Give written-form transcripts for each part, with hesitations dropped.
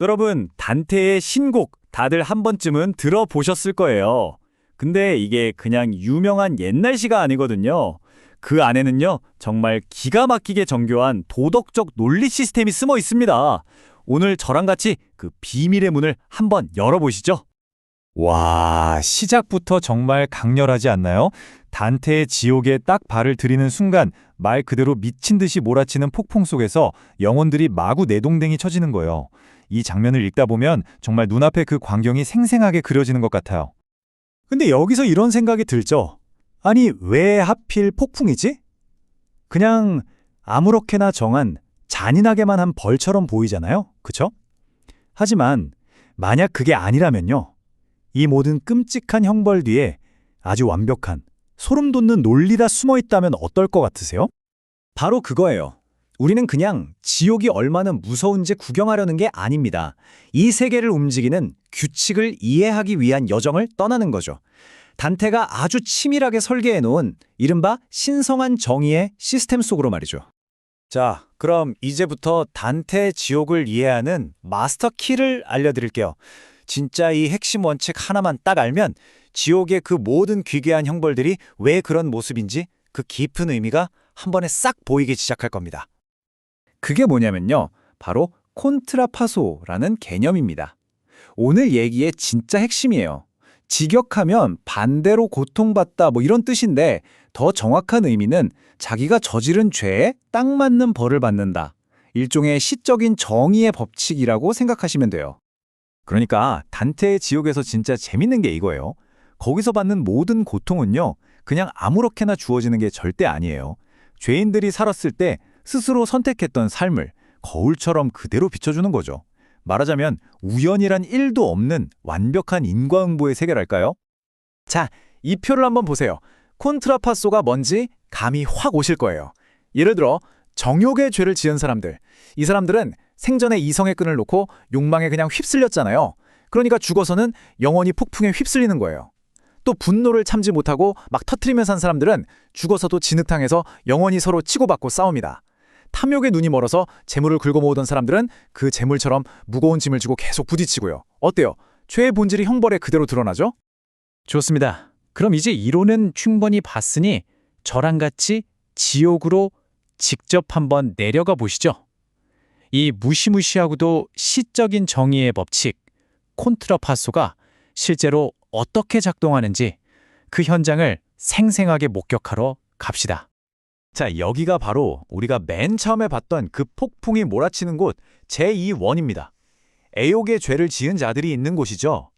여러분, 단테의 신곡 다들 한 번쯤은 들어보셨을 거예요. 근데 이게 그냥 유명한 옛날 시가 아니거든요. 그 안에는요, 정말 기가 막히게 정교한 도덕적 논리 시스템이 숨어 있습니다. 오늘 저랑 같이 그 비밀의 문을 한번 열어보시죠. 와, 시작부터 정말 강렬하지 않나요? 단테의 지옥에 딱 발을 들이는 순간 말 그대로 미친 듯이 몰아치는 폭풍 속에서 영혼들이 마구 내동댕이 쳐지는 거예요. 이 장면을 읽다 보면 정말 눈앞에 그 광경이 생생하게 그려지는 것 같아요. 근데 여기서 이런 생각이 들죠. 아니, 왜 하필 폭풍이지? 그냥 아무렇게나 정한 잔인하게만 한 벌처럼 보이잖아요. 그쵸? 하지만 만약 그게 아니라면요. 이 모든 끔찍한 형벌 뒤에 아주 완벽한 소름 돋는 논리가 숨어 있다면 어떨 것 같으세요? 바로 그거예요. 우리는 그냥 지옥이 얼마나 무서운지 구경하려는 게 아닙니다. 이 세계를 움직이는 규칙을 이해하기 위한 여정을 떠나는 거죠. 단테가 아주 치밀하게 설계해 놓은 이른바 신성한 정의의 시스템 속으로 말이죠. 자, 그럼 이제부터 단테의 지옥을 이해하는 마스터 키를 알려드릴게요. 진짜 이 핵심 원칙 하나만 딱 알면 지옥의 그 모든 귀괴한 형벌들이 왜 그런 모습인지 그 깊은 의미가 한 번에 싹 보이기 시작할 겁니다. 그게 뭐냐면요. 바로 콘트라파소라는 개념입니다. 오늘 얘기의 진짜 핵심이에요. 직역하면 반대로 고통받다 뭐 이런 뜻인데 더 정확한 의미는 자기가 저지른 죄에 딱 맞는 벌을 받는다. 일종의 시적인 정의의 법칙이라고 생각하시면 돼요. 그러니까 단테의 지옥에서 진짜 재밌는 게 이거예요. 거기서 받는 모든 고통은요. 그냥 아무렇게나 주어지는 게 절대 아니에요. 죄인들이 살았을 때 스스로 선택했던 삶을 거울처럼 그대로 비춰주는 거죠. 말하자면 우연이란 1도 없는 완벽한 인과응보의 세계랄까요? 자, 이 표를 한번 보세요. 콘트라파소가 뭔지 감이 확 오실 거예요. 예를 들어 정욕의 죄를 지은 사람들. 이 사람들은 생전에 이성의 끈을 놓고 욕망에 그냥 휩쓸렸잖아요. 그러니까 죽어서는 영원히 폭풍에 휩쓸리는 거예요. 또 분노를 참지 못하고 막 터트리며 산 사람들은 죽어서도 진흙탕에서 영원히 서로 치고받고 싸웁니다. 탐욕의 눈이 멀어서 재물을 긁어모으던 사람들은 그 재물처럼 무거운 짐을 지고 계속 부딪히고요. 어때요? 죄의 본질이 형벌에 그대로 드러나죠? 좋습니다. 그럼 이제 이론은 충분히 봤으니 저랑 같이 지옥으로 직접 한번 내려가 보시죠. 이 무시무시하고도 시적인 정의의 법칙, 콘트라파소가 실제로 어떻게 작동하는지 그 현장을 생생하게 목격하러 갑시다. 자, 여기가 바로 우리가 맨 처음에 봤던 그 폭풍이 몰아치는 곳 제2원입니다. 애욕의 죄를 지은 자들이 있는 곳이죠.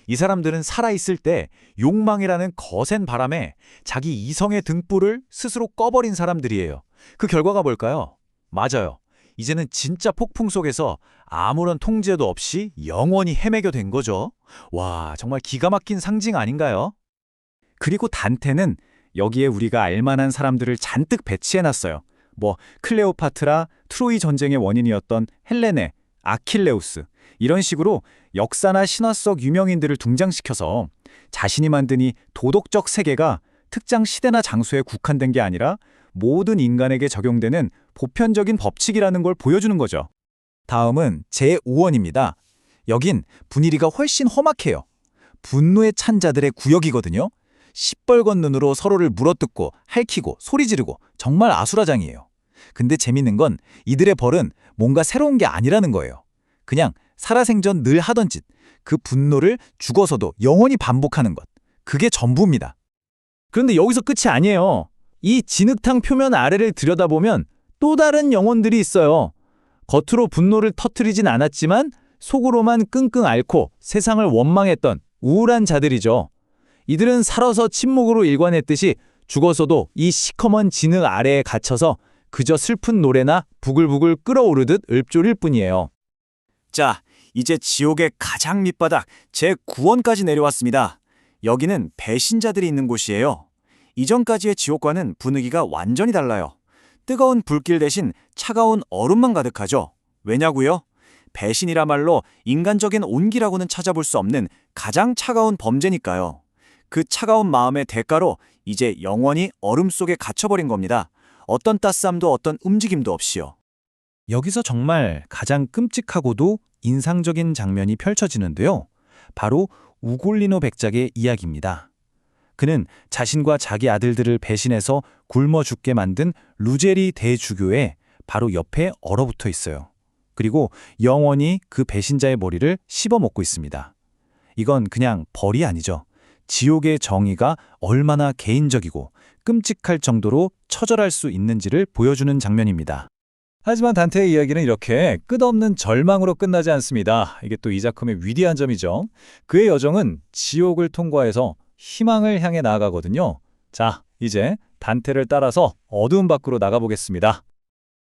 이 사람들은 살아있을 때 욕망이라는 거센 바람에 자기 이성의 등불을 스스로 꺼버린 사람들이에요. 그 결과가 뭘까요? 맞아요. 이제는 진짜 폭풍 속에서 아무런 통제도 없이 영원히 헤매게 된 거죠. 와, 정말 기가 막힌 상징 아닌가요? 그리고 단테는 여기에 우리가 알만한 사람들을 잔뜩 배치해놨어요. 뭐 클레오파트라, 트로이 전쟁의 원인이었던 헬레네, 아킬레우스 이런 식으로 역사나 신화 속 유명인들을 등장시켜서 자신이 만든 이 도덕적 세계가 특정 시대나 장소에 국한된 게 아니라 모든 인간에게 적용되는 보편적인 법칙이라는 걸 보여주는 거죠. 다음은 제5원입니다. 여긴 분위기가 훨씬 험악해요. 분노에 찬 자들의 구역이거든요. 시뻘건 눈으로 서로를 물어뜯고 핥히고 소리 지르고 정말 아수라장이에요. 근데 재밌는 건 이들의 벌은 뭔가 새로운 게 아니라는 거예요. 그냥 살아생전 늘 하던 짓, 그 분노를 죽어서도 영원히 반복하는 것. 그게 전부입니다. 그런데 여기서 끝이 아니에요. 이 진흙탕 표면 아래를 들여다보면 또 다른 영혼들이 있어요. 겉으로 분노를 터뜨리진 않았지만 속으로만 끙끙 앓고 세상을 원망했던 우울한 자들이죠. 이들은 살아서 침묵으로 일관했듯이 죽어서도 이 시커먼 진흙 아래에 갇혀서 그저 슬픈 노래나 부글부글 끓어오르듯 읊조릴 뿐이에요. 자, 이제 지옥의 가장 밑바닥 제9원까지 내려왔습니다. 여기는 배신자들이 있는 곳이에요. 이전까지의 지옥과는 분위기가 완전히 달라요. 뜨거운 불길 대신 차가운 얼음만 가득하죠. 왜냐고요? 배신이라 말로 인간적인 온기라고는 찾아볼 수 없는 가장 차가운 범죄니까요. 그 차가운 마음의 대가로 이제 영원히 얼음 속에 갇혀버린 겁니다. 어떤 따스함도 어떤 움직임도 없이요. 여기서 정말 가장 끔찍하고도 인상적인 장면이 펼쳐지는데요. 바로 우골리노 백작의 이야기입니다. 그는 자신과 자기 아들들을 배신해서 굶어 죽게 만든 루제리 대주교의 바로 옆에 얼어붙어 있어요. 그리고 영원히 그 배신자의 머리를 씹어먹고 있습니다. 이건 그냥 벌이 아니죠. 지옥의 정의가 얼마나 개인적이고 끔찍할 정도로 처절할 수 있는지를 보여주는 장면입니다. 하지만 단테의 이야기는 이렇게 끝없는 절망으로 끝나지 않습니다. 이게 또 이 작품의 위대한 점이죠. 그의 여정은 지옥을 통과해서 희망을 향해 나아가거든요. 자, 이제 단테를 따라서 어두운 밖으로 나가보겠습니다.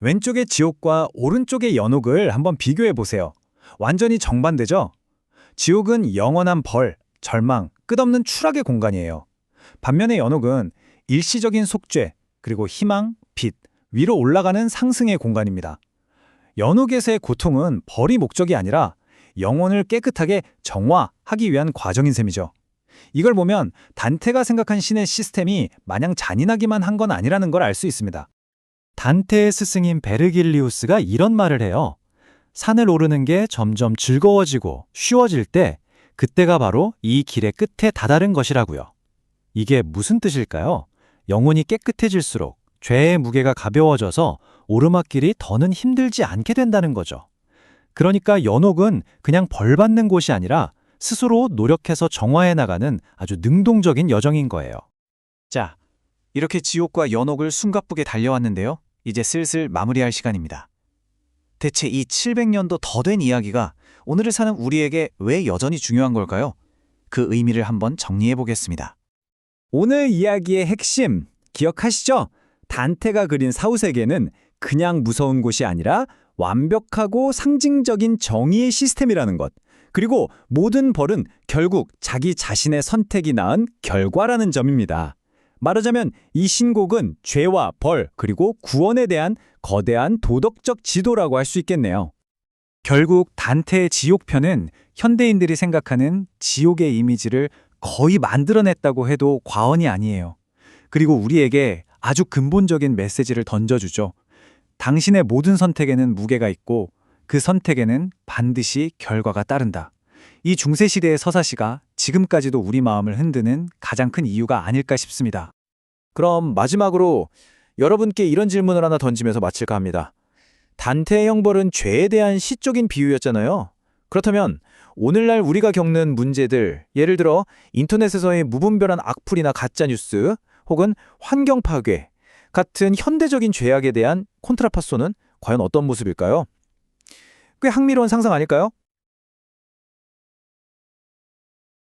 왼쪽의 지옥과 오른쪽의 연옥을 한번 비교해 보세요. 완전히 정반대죠? 지옥은 영원한 벌, 절망, 끝없는 추락의 공간이에요. 반면에 연옥은 일시적인 속죄, 그리고 희망, 빛, 위로 올라가는 상승의 공간입니다. 연옥에서의 고통은 벌이 목적이 아니라 영혼을 깨끗하게 정화하기 위한 과정인 셈이죠. 이걸 보면 단테가 생각한 신의 시스템이 마냥 잔인하기만 한 건 아니라는 걸 알 수 있습니다. 단테의 스승인 베르길리우스가 이런 말을 해요. 산을 오르는 게 점점 즐거워지고 쉬워질 때 그때가 바로 이 길의 끝에 다다른 것이라고요. 이게 무슨 뜻일까요? 영혼이 깨끗해질수록 죄의 무게가 가벼워져서 오르막길이 더는 힘들지 않게 된다는 거죠. 그러니까 연옥은 그냥 벌 받는 곳이 아니라 스스로 노력해서 정화해 나가는 아주 능동적인 여정인 거예요. 자, 이렇게 지옥과 연옥을 숨가쁘게 달려왔는데요. 이제 슬슬 마무리할 시간입니다. 대체 이 700년도 더 된 이야기가 오늘을 사는 우리에게 왜 여전히 중요한 걸까요? 그 의미를 한번 정리해 보겠습니다. 오늘 이야기의 핵심 기억하시죠? 단테가 그린 사후세계는 그냥 무서운 곳이 아니라 완벽하고 상징적인 정의의 시스템이라는 것. 그리고 모든 벌은 결국 자기 자신의 선택이 낳은 결과라는 점입니다. 말하자면 이 신곡은 죄와 벌 그리고 구원에 대한 거대한 도덕적 지도라고 할 수 있겠네요. 결국 단테의 지옥편은 현대인들이 생각하는 지옥의 이미지를 거의 만들어냈다고 해도 과언이 아니에요. 그리고 우리에게 아주 근본적인 메시지를 던져주죠. 당신의 모든 선택에는 무게가 있고 그 선택에는 반드시 결과가 따른다. 이 중세시대의 서사시가 지금까지도 우리 마음을 흔드는 가장 큰 이유가 아닐까 싶습니다. 그럼 마지막으로 여러분께 이런 질문을 하나 던지면서 마칠까 합니다. 단테의 형벌은 죄에 대한 시적인 비유였잖아요. 그렇다면 오늘날 우리가 겪는 문제들, 예를 들어 인터넷에서의 무분별한 악플이나 가짜뉴스, 혹은 환경 파괴 같은 현대적인 죄악에 대한 콘트라파소는 과연 어떤 모습일까요? 꽤 흥미로운 상상 아닐까요?